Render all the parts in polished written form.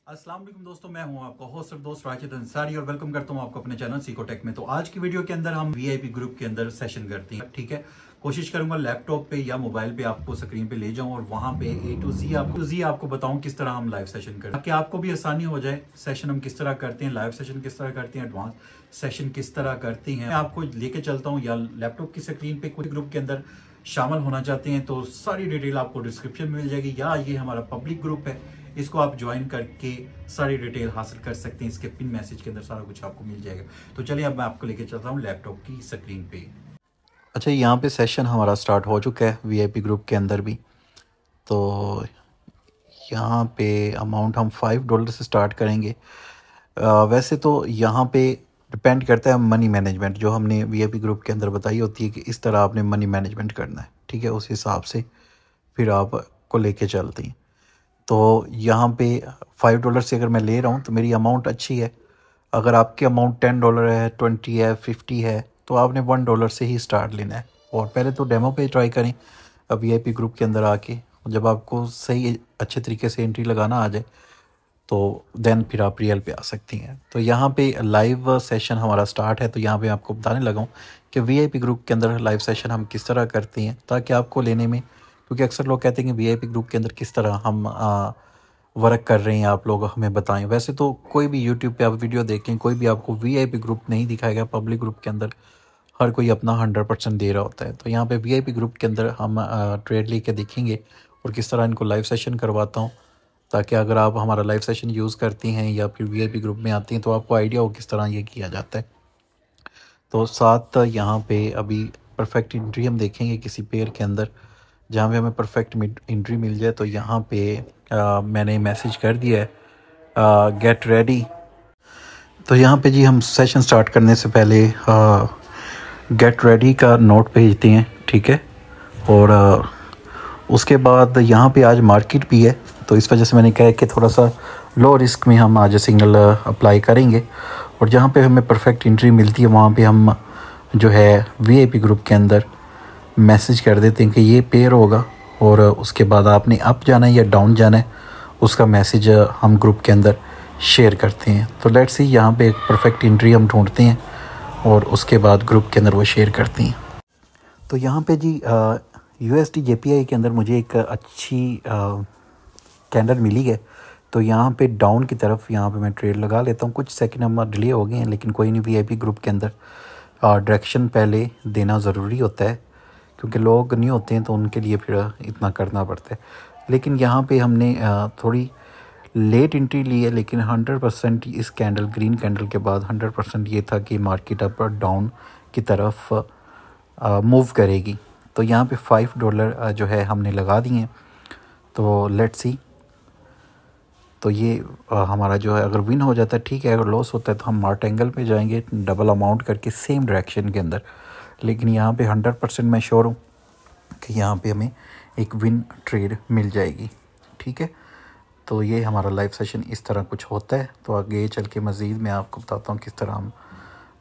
अस्सलाम वालेकुम दोस्तों, मैं हूं आपका होस्ट और दोस्त राशिद अंसारी और वेलकम करता हूं आपको अपने चैनल सीकोटेक में। तो आज की वीडियो के अंदर हम वीआईपी ग्रुप के अंदर सेशन करते हैं। ठीक है, कोशिश करूंगा लैपटॉप पे या मोबाइल पे आपको स्क्रीन पे ले जाऊं और वहां पे ए टू जी आपको बताऊं किस तरह हम लाइव सेशन करते हैं, ताकि आपको भी आसानी हो जाए। सेशन हम किस तरह करते हैं, लाइव सेशन किस तरह करते हैं, एडवांस सेशन किस तरह करते हैं, मैं आपको लेके चलता हूँ। या लैपटॉप की स्क्रीन पे कोई ग्रुप के अंदर शामिल होना चाहते हैं तो सारी डिटेल आपको डिस्क्रिप्शन में मिल जाएगी, या ये हमारा पब्लिक ग्रुप है, इसको आप ज्वाइन करके सारी डिटेल हासिल कर सकते हैं। इसके पिन मैसेज के अंदर सारा कुछ आपको मिल जाएगा। तो चलिए अब मैं आपको लेके चलता हूँ लैपटॉप की स्क्रीन पे। अच्छा, यहाँ पे सेशन हमारा स्टार्ट हो चुका है वीआईपी ग्रुप के अंदर भी। तो यहाँ पे अमाउंट हम $5 से स्टार्ट करेंगे। वैसे तो यहाँ पे डिपेंड करता है मनी मैनेजमेंट, जो हमने वीआईपी ग्रुप के अंदर बताई होती है कि इस तरह आपने मनी मैनेजमेंट करना है। ठीक है, उस हिसाब से फिर आपको लेके चलते हैं। तो यहाँ पे $5 से अगर मैं ले रहा हूँ तो मेरी अमाउंट अच्छी है। अगर आपकी अमाउंट $10 है, 20 है, 50 है, तो आपने $1 से ही स्टार्ट लेना है। और पहले तो डेमो पे ट्राई करें वीआईपी ग्रुप के अंदर आके। जब आपको सही अच्छे तरीके से एंट्री लगाना आ जाए तो देन फिर आप रियल पे आ सकती हैं। तो यहाँ पे लाइव सेशन हमारा स्टार्ट है। तो यहाँ पे आपको बताने लगा हूँ कि वीआईपी ग्रुप के अंदर लाइव सेशन हम किस तरह करते हैं, ताकि आपको लेने में, क्योंकि अक्सर लोग कहते हैं कि वीआईपी ग्रुप के अंदर किस तरह हम वर्क कर रहे हैं, आप लोग हमें बताएं। वैसे तो कोई भी यूट्यूब पे आप वीडियो देख लें, कोई भी आपको वीआईपी ग्रुप नहीं दिखाएगा। पब्लिक ग्रुप के अंदर हर कोई अपना 100% दे रहा होता है। तो यहाँ पे वीआईपी ग्रुप के अंदर हम ट्रेड लेके देखेंगे और किस तरह इनको लाइव सेशन करवाता हूँ, ताकि अगर आप हमारा लाइव सेशन यूज़ करती हैं या फिर वीआईपी ग्रुप में आती हैं तो आपको आइडिया हो किस तरह ये किया जाता है। तो साथ यहाँ पे अभी परफेक्ट एंट्री हम देखेंगे किसी पेयर के अंदर, जहाँ पे हमें परफेक्ट एंट्री मिल जाए। तो यहाँ पे मैंने मैसेज कर दिया है गेट रेडी। तो यहाँ पे जी हम सेशन स्टार्ट करने से पहले गेट रेडी का नोट भेजते हैं। ठीक है, और उसके बाद यहाँ पे आज मार्केट भी है, तो इस वजह से मैंने कहा कि थोड़ा सा लो रिस्क में हम आज सिग्नल अप्लाई करेंगे। और जहाँ पे हमें परफेक्ट एंट्री मिलती है वहाँ पे हम जो है वीआईपी ग्रुप के अंदर मैसेज कर देते हैं कि ये पेयर होगा, और उसके बाद आपने अप जाना है या डाउन जाना है, उसका मैसेज हम ग्रुप के अंदर शेयर करते हैं। तो लेट्स सी, यहाँ पे एक परफेक्ट एंट्री हम ढूंढते हैं और उसके बाद ग्रुप के अंदर वो शेयर करते हैं। तो यहाँ पे जी USD JPY के अंदर मुझे एक अच्छी कैंडल मिली है। तो यहाँ पे डाउन की तरफ यहाँ पे मैं ट्रेड लगा लेता हूँ। कुछ सेकंड हम डिले हो गए हैं, लेकिन कोई नहीं, वीआईपी ग्रुप के अंदर डायरेक्शन पहले देना ज़रूरी होता है, क्योंकि लोग नहीं होते हैं तो उनके लिए फिर इतना करना पड़ता है। लेकिन यहाँ पे हमने थोड़ी लेट एंट्री ली है, लेकिन 100% इस कैंडल, ग्रीन कैंडल के बाद 100% ये था कि मार्केट अप और डाउन की तरफ मूव करेगी। तो यहाँ पे $5 जो है हमने लगा दिए हैं। तो लेट्स सी, तो ये हमारा जो है अगर विन हो जाता है ठीक है, अगर लॉस होता है तो हम मार्ट एंगल पे जाएंगे डबल अमाउंट करके सेम डायरेक्शन के अंदर। लेकिन यहाँ पे 100% मैं श्योर हूँ कि यहाँ पे हमें एक विन ट्रेड मिल जाएगी। ठीक है, तो ये हमारा लाइव सेशन इस तरह कुछ होता है। तो आगे चल के मज़ीद मैं आपको बताता हूँ किस तरह हम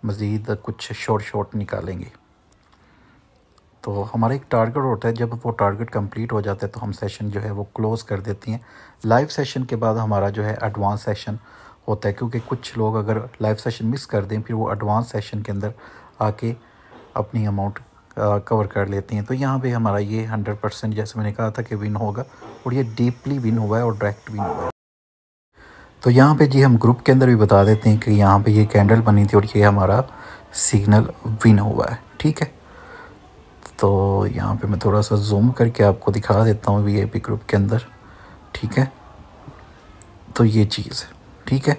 मज़ीद कुछ शॉर्ट निकालेंगे। तो हमारा एक टारगेट होता है, जब वो टारगेट कंप्लीट हो जाता है तो हम सेशन जो है वो क्लोज़ कर देते हैं। लाइव सेशन के बाद हमारा जो है एडवांस सेशन होता है, क्योंकि कुछ लोग अगर लाइव सेशन मिस कर दें फिर वो एडवांस सेशन के अंदर आके अपनी अमाउंट कवर कर लेते हैं। तो यहाँ पे हमारा ये 100% जैसे मैंने कहा था कि विन होगा, और ये डीपली विन हुआ है और डायरेक्ट विन हुआ है। तो यहाँ पे जी हम ग्रुप के अंदर भी बता देते हैं कि यहाँ पे ये कैंडल बनी थी और ये हमारा सिग्नल विन हुआ है। ठीक है, तो यहाँ पे मैं थोड़ा सा जूम करके आपको दिखा देता हूँ वीआईपी ग्रुप के अंदर। ठीक है, तो ये चीज़ है। ठीक है,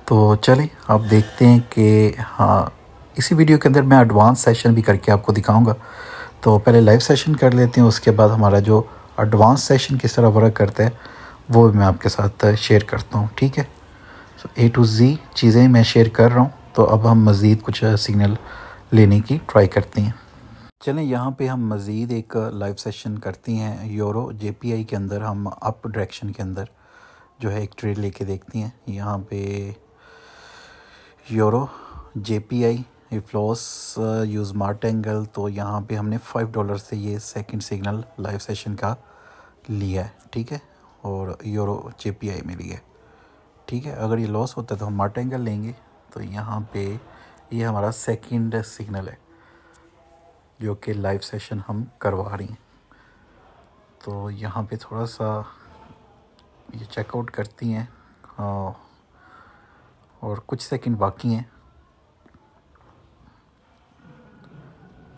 तो चलें आप देखते हैं कि हाँ, इसी वीडियो के अंदर मैं एडवांस सेशन भी करके आपको दिखाऊंगा। तो पहले लाइव सेशन कर लेते हैं, उसके बाद हमारा जो एडवांस सेशन किस तरह वर्क करता है वो भी मैं आपके साथ शेयर करता हूँ। ठीक है, तो A to Z चीज़ें मैं शेयर कर रहा हूँ। तो अब हम मज़ीद कुछ सिग्नल लेने की ट्राई करते हैं। चलें, यहाँ पे हम मज़ीद एक लाइव सेशन करती हैं यूरो JPY के अंदर। हम अप डायरेक्शन के अंदर जो है एक ट्रेड लेके देखती हैं। यहाँ पे euro JPY floss use mart angle. तो यहाँ पे हमने $5 से ये सेकंड सिग्नल लाइव सेशन का लिया है। ठीक है, और यूरो JPI मिली है, ठीक है। अगर ये लॉस होता है तो हम मार्टेंगल लेंगे। तो यहाँ पे ये हमारा सेकंड सिग्नल है जो कि लाइव सेशन हम करवा रही हैं। तो यहाँ पे थोड़ा सा ये चेकआउट करती हैं और कुछ सेकंड बाकी हैं।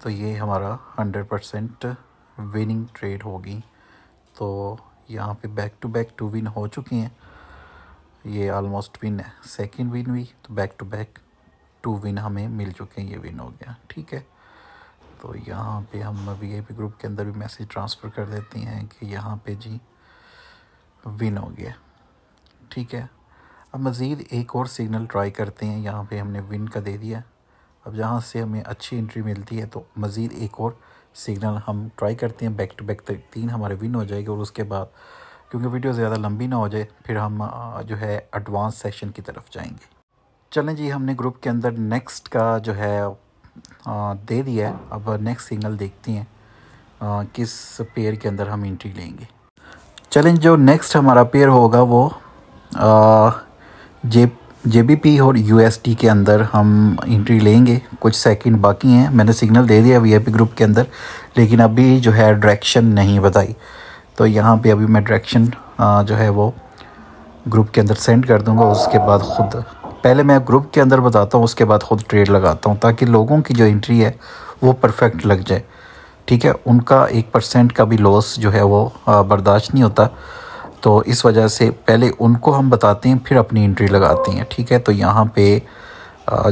तो ये हमारा 100% विनिंग ट्रेड होगी। तो यहाँ पे बैक टू बैक 2 विन हो चुकी हैं। ये ऑलमोस्ट विन है, सेकंड विन हुई, तो बैक टू बैक 2 विन हमें मिल चुके हैं। ये विन हो गया, ठीक है। तो यहाँ पे हम VIP ग्रुप के अंदर भी मैसेज ट्रांसफ़र कर देते हैं कि यहाँ पे जी विन हो गया, ठीक है। अब मज़ीद एक और सिग्नल ट्राई करते हैं। यहाँ पे हमने विन का दे दिया। अब जहाँ से हमें अच्छी एंट्री मिलती है तो मज़ीद एक और सिग्नल हम ट्राई करते हैं। बैक टू बैक 3 हमारे विन हो जाएगी। और उसके बाद क्योंकि वीडियो ज़्यादा लंबी ना हो जाए, फिर हम जो है एडवांस सेशन की तरफ जाएंगे। चलें जी, हमने ग्रुप के अंदर नेक्स्ट का जो है दे दिया है। अब नेक्स्ट सिग्नल देखते हैं किस पेयर के अंदर हम एंट्री लेंगे। चलें, जो नेक्स्ट हमारा पेयर होगा वो JBP और USD के अंदर हम एंट्री लेंगे। कुछ सेकंड बाकी हैं। मैंने सिग्नल दे दिया VIP ग्रुप के अंदर, लेकिन अभी जो है डायरेक्शन नहीं बताई। तो यहाँ पे अभी मैं डायरेक्शन जो है वो ग्रुप के अंदर सेंड कर दूँगा। उसके बाद ख़ुद पहले मैं ग्रुप के अंदर बताता हूँ, उसके बाद ख़ुद ट्रेड लगाता हूँ, ताकि लोगों की जो एंट्री है वो परफेक्ट लग जाए, ठीक है। उनका 1% का भी लॉस जो है वो बर्दाश्त नहीं होता। तो इस वजह से पहले उनको हम बताते हैं, फिर अपनी एंट्री लगाते हैं, ठीक है। तो यहाँ पे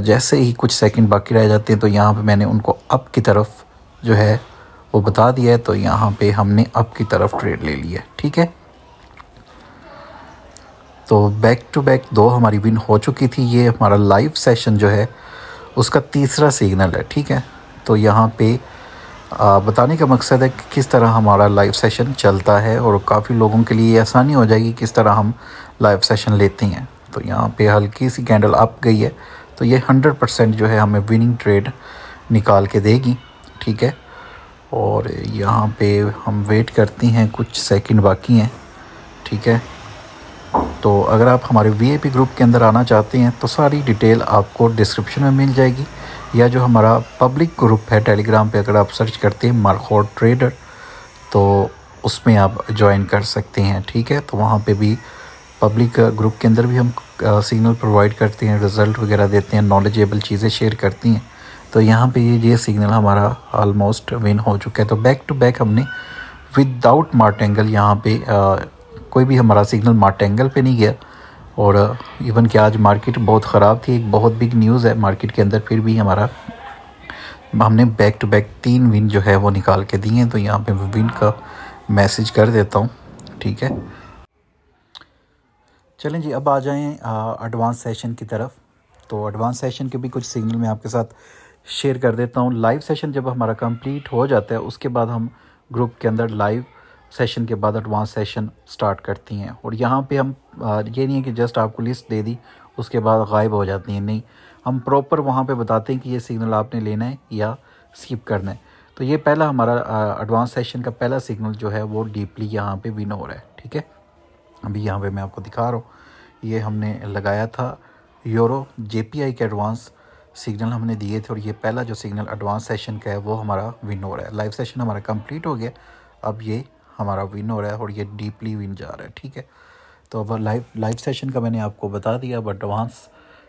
जैसे ही कुछ सेकंड बाकी रह जाते हैं तो यहाँ पे मैंने उनको अप की तरफ जो है वो बता दिया है। तो यहाँ पे हमने अप की तरफ ट्रेड ले लिया है, ठीक है। तो बैक टू बैक 2 हमारी विन हो चुकी थी। ये हमारा लाइव सेशन जो है उसका तीसरा सिग्नल है, ठीक है। तो यहाँ पे बताने का मकसद है कि किस तरह हमारा लाइव सेशन चलता है और काफ़ी लोगों के लिए आसानी हो जाएगी किस तरह हम लाइव सेशन लेते हैं। तो यहाँ पे हल्की सी कैंडल अप गई है, तो ये 100% जो है हमें विनिंग ट्रेड निकाल के देगी, ठीक है। और यहाँ पे हम वेट करती हैं, कुछ सेकंड बाकी हैं, ठीक है। तो अगर आप हमारे VIP ग्रुप के अंदर आना चाहते हैं तो सारी डिटेल आपको डिस्क्रिप्शन में मिल जाएगी, या जो हमारा पब्लिक ग्रुप है टेलीग्राम पे, अगर आप सर्च करते हैं मार्कोट ट्रेडर तो उसमें आप ज्वाइन कर सकते हैं, ठीक है। तो वहाँ पे भी पब्लिक ग्रुप के अंदर भी हम सिग्नल प्रोवाइड करते हैं, रिज़ल्ट वगैरह देते हैं, नॉलेजेबल चीज़ें शेयर करती हैं। तो यहाँ पे ये सिग्नल हमारा ऑलमोस्ट विन हो चुका है। तो बैक टू बैक हमने विदाउट मार्टेंगल यहाँ पे कोई भी हमारा सिग्नल मार्टेंगल पे नहीं गया। और इवन कि आज मार्केट बहुत ख़राब थी, एक बहुत बिग न्यूज़ है मार्केट के अंदर, फिर भी हमने बैक टू बैक 3 विन जो है वो निकाल के दिए हैं। तो यहाँ पे विन का मैसेज कर देता हूँ, ठीक है। चलें जी, अब आ जाएं एडवांस सेशन की तरफ। तो एडवांस सेशन के भी कुछ सिग्नल मैं आपके साथ शेयर कर देता हूँ। लाइव सेशन जब हमारा कंप्लीट हो जाता है उसके बाद हम ग्रुप के अंदर लाइव सेशन के बाद एडवांस सेशन स्टार्ट करती हैं। और यहाँ पे हम ये नहीं है कि जस्ट आपको लिस्ट दे दी उसके बाद गायब हो जाती हैं, नहीं, हम प्रॉपर वहाँ पे बताते हैं कि ये सिग्नल आपने लेना है या स्किप करना है। तो ये पहला हमारा एडवांस सेशन का पहला सिग्नल जो है वो डीपली यहाँ पे विन हो रहा है, ठीक है। अभी यहाँ पे मैं आपको दिखा रहा हूँ, ये हमने लगाया था यूरो JPI के एडवांस सिग्नल हमने दिए थे, और ये पहला जो सिग्नल एडवांस सेशन का है वो हमारा विन हो रहा है। लाइव सेशन हमारा कंप्लीट हो गया, अब ये हमारा विन हो रहा है और ये डीपली विन जा रहा है, ठीक है। तो अब लाइव सेशन का मैंने आपको बता दिया। अब एडवांस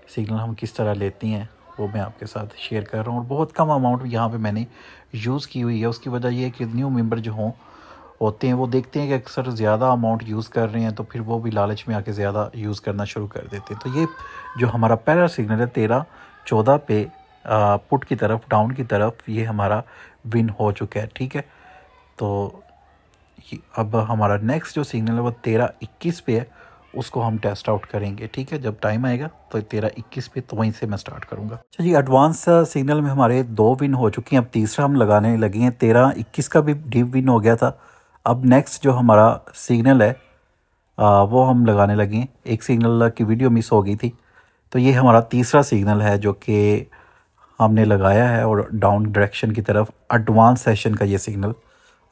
सिग्नल हम किस तरह लेती हैं वो मैं आपके साथ शेयर कर रहा हूँ। और बहुत कम अमाउंट यहाँ पे मैंने यूज़ की हुई है। उसकी वजह ये है कि न्यू मेंबर जो होते हैं वो देखते हैं कि अक्सर ज़्यादा अमाउंट यूज़ कर रहे हैं, तो फिर वो भी लालच में आके ज़्यादा यूज़ करना शुरू कर देते हैं। तो ये जो हमारा पहला सिग्नल है 13-14 पे पुट की तरफ, डाउन की तरफ, ये हमारा विन हो चुका है, ठीक है। तो अब हमारा नेक्स्ट जो सिग्नल है वो 13-21 पे है, उसको हम टेस्ट आउट करेंगे, ठीक है। जब टाइम आएगा तो 13-21 पे, तो वहीं से मैं स्टार्ट करूंगा। अच्छा जी, एडवांस सिग्नल में हमारे 2 विन हो चुकी हैं। अब तीसरा हम लगाने लगे हैं। 13-21 का भी डीप विन हो गया था। अब नेक्स्ट जो हमारा सिग्नल है वो हम लगाने लगे हैं। एक सिग्नल की वीडियो मिस हो गई थी, तो ये हमारा तीसरा सिग्नल है जो कि हमने लगाया है, और डाउन डायरेक्शन की तरफ एडवांस सेशन का ये सिग्नल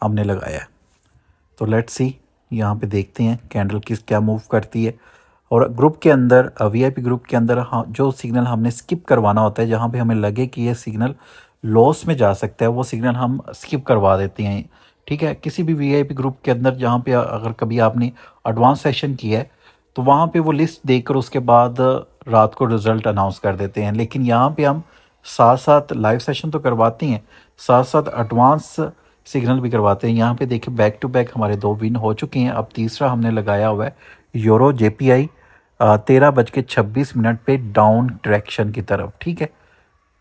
हमने लगाया है। तो लेट्स सी यहाँ पे देखते हैं कैंडल किस क्या मूव करती है। और ग्रुप के अंदर वीआईपी ग्रुप के अंदर जो सिग्नल हमने स्किप करवाना होता है, जहाँ पे हमें लगे कि ये सिग्नल लॉस में जा सकता है, वो सिग्नल हम स्किप करवा देते हैं। ठीक है, किसी भी वीआईपी ग्रुप के अंदर जहाँ पे अगर कभी आपने एडवांस सेशन किया है तो वहाँ पे वो लिस्ट देखकर उसके बाद रात को रिजल्ट अनाउंस कर देते हैं। लेकिन यहाँ पे हम साथ साथ लाइव सेशन तो करवाते हैं, साथ साथ एडवांस सिग्नल भी करवाते हैं। यहाँ पे देखिए बैक टू बैक हमारे 2 विन हो चुके हैं। अब तीसरा हमने लगाया हुआ है यूरो जेपीआई 13:26 पे डाउन डायरेक्शन की तरफ। ठीक है,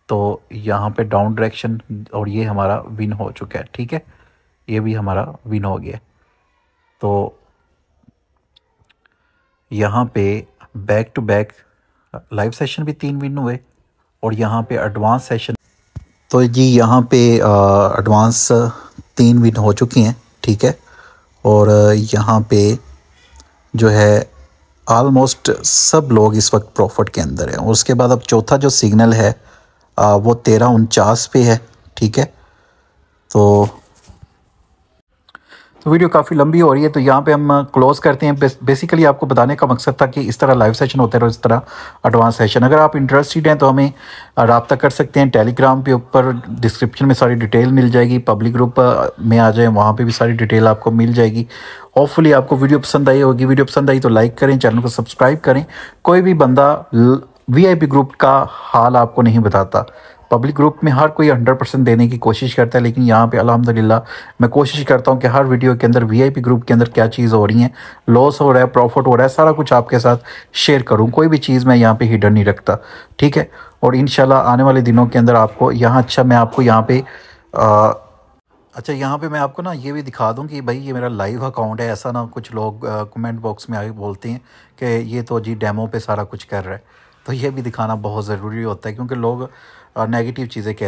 तो यहाँ पे डाउन डायरेक्शन और ये हमारा विन हो चुका है। ठीक है, ये भी हमारा विन हो गया। तो यहाँ पे back to back live session भी 3 विन हुए और यहाँ पे एडवांस सेशन, तो जी यहाँ पे एडवांस 3 विन हो चुकी हैं। ठीक है, और यहाँ पे जो है ऑलमोस्ट सब लोग इस वक्त प्रॉफिट के अंदर हैं। और उसके बाद अब चौथा जो सिग्नल है वो 13:49 पे है। ठीक है, तो वीडियो काफ़ी लंबी हो रही है, तो यहाँ पे हम क्लोज़ करते हैं। बेसिकली आपको बताने का मकसद था कि इस तरह लाइव सेशन होते हैं और इस तरह एडवांस सेशन। अगर आप इंटरेस्टेड हैं तो हमें रब्ता कर सकते हैं। टेलीग्राम पे ऊपर डिस्क्रिप्शन में सारी डिटेल मिल जाएगी। पब्लिक ग्रुप में आ जाए, वहाँ पे भी सारी डिटेल आपको मिल जाएगी। होपफुली आपको वीडियो पसंद आई होगी। वीडियो पसंद आई तो लाइक करें, चैनल को सब्सक्राइब करें। कोई भी बंदा वीआईपी ग्रुप का हाल आपको नहीं बताता। पब्लिक ग्रुप में हर कोई 100% देने की कोशिश करता है, लेकिन यहाँ पे अल्हम्दुलिल्लाह मैं कोशिश करता हूँ कि हर वीडियो के अंदर वीआईपी ग्रुप के अंदर क्या चीज़ हो रही है, लॉस हो रहा है, प्रॉफिट हो रहा है, सारा कुछ आपके साथ शेयर करूँ। कोई भी चीज़ मैं यहाँ पे हिडन नहीं रखता। ठीक है, और इंशाल्लाह आने वाले दिनों के अंदर आपको यहाँ मैं आपको यहाँ पे अच्छा यहाँ पे मैं आपको ना ये भी दिखा दूँ कि भाई ये मेरा लाइव अकाउंट है। ऐसा ना कुछ लोग कमेंट बॉक्स में आके बोलते हैं कि ये तो जी डेमो पे सारा कुछ कर रहा है। तो ये भी दिखाना बहुत ज़रूरी होता है, क्योंकि लोग नेगेटिव चीज़ें कह